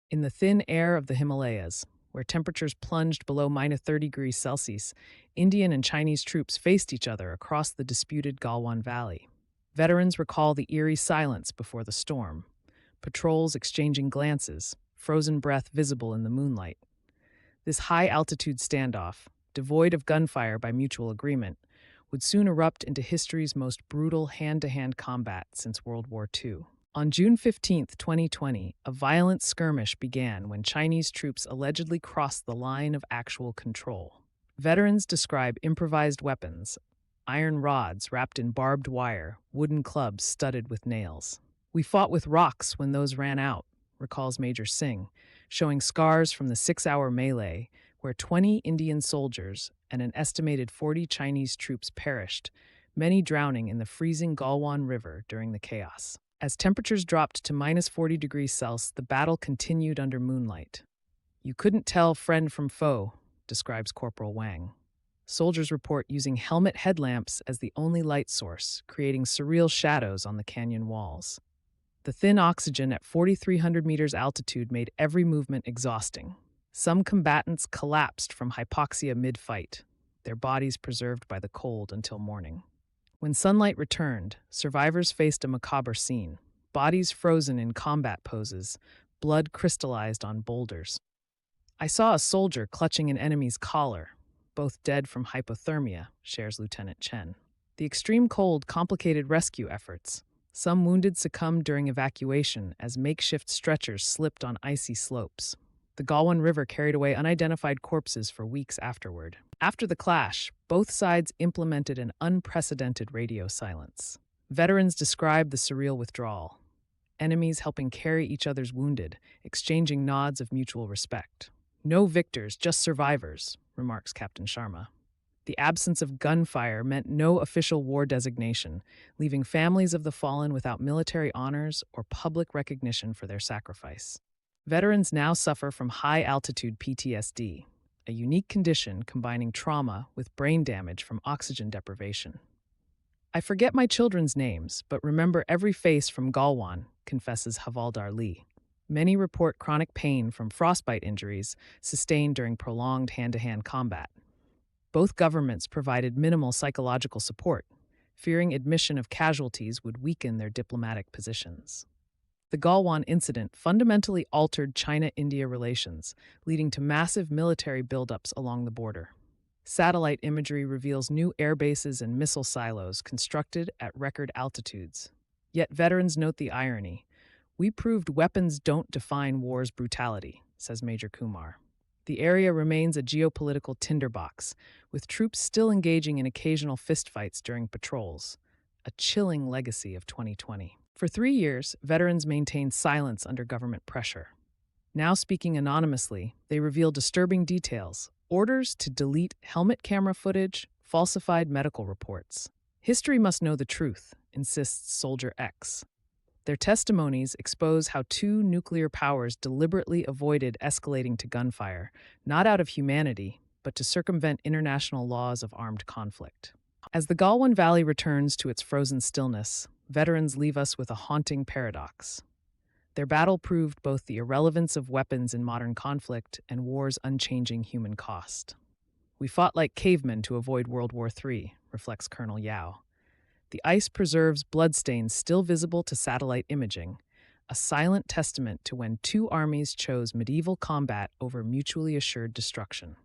In the thin air of the Himalayas, where temperatures plunged below -30 degrees Celsius, Indian and Chinese troops faced each other across the disputed Galwan Valley. Veterans recall the eerie silence before the storm, patrols exchanging glances, frozen breath visible in the moonlight. This high-altitude standoff, devoid of gunfire by mutual agreement, would soon erupt into history's most brutal hand-to-hand combat since World War II. On June 15, 2020, a violent skirmish began when Chinese troops allegedly crossed the line of actual control. Veterans describe improvised weapons, iron rods wrapped in barbed wire, wooden clubs studded with nails. "We fought with rocks when those ran out," recalls Major Singh, showing scars from the 6-hour melee where 20 Indian soldiers and an estimated 40 Chinese troops perished, many drowning in the freezing Galwan River during the chaos. As temperatures dropped to -40 degrees Celsius, the battle continued under moonlight. "You couldn't tell friend from foe," describes Corporal Wang. Soldiers report using helmet headlamps as the only light source, creating surreal shadows on the canyon walls. The thin oxygen at 4,300 meters altitude made every movement exhausting. Some combatants collapsed from hypoxia mid-fight, their bodies preserved by the cold until morning. When sunlight returned, survivors faced a macabre scene. Bodies frozen in combat poses, blood crystallized on boulders. "I saw a soldier clutching an enemy's collar, both dead from hypothermia," shares Lieutenant Chen. The extreme cold complicated rescue efforts. Some wounded succumbed during evacuation as makeshift stretchers slipped on icy slopes. The Galwan River carried away unidentified corpses for weeks afterward. After the clash, both sides implemented an unprecedented radio silence. Veterans described the surreal withdrawal, enemies helping carry each other's wounded, exchanging nods of mutual respect. "No victors, just survivors," remarks Captain Sharma. The absence of gunfire meant no official war designation, leaving families of the fallen without military honors or public recognition for their sacrifice. Veterans now suffer from high-altitude PTSD, a unique condition combining trauma with brain damage from oxygen deprivation. "I forget my children's names, but remember every face from Galwan," confesses Havaldar Lee. Many report chronic pain from frostbite injuries sustained during prolonged hand-to-hand combat. Both governments provided minimal psychological support, fearing admission of casualties would weaken their diplomatic positions. The Galwan incident fundamentally altered China-India relations, leading to massive military buildups along the border. Satellite imagery reveals new air bases and missile silos constructed at record altitudes. Yet veterans note the irony. "We proved weapons don't define war's brutality," says Major Kumar. The area remains a geopolitical tinderbox, with troops still engaging in occasional fistfights during patrols, a chilling legacy of 2020. For 3 years, veterans maintained silence under government pressure. Now speaking anonymously, they reveal disturbing details, orders to delete helmet camera footage, falsified medical reports. "History must know the truth," insists Soldier X. Their testimonies expose how 2 nuclear powers deliberately avoided escalating to gunfire, not out of humanity, but to circumvent international laws of armed conflict. As the Galwan Valley returns to its frozen stillness, veterans leave us with a haunting paradox. Their battle proved both the irrelevance of weapons in modern conflict and war's unchanging human cost. "We fought like cavemen to avoid World War III, reflects Colonel Yao. The ice preserves bloodstains still visible to satellite imaging, a silent testament to when 2 armies chose medieval combat over mutually assured destruction.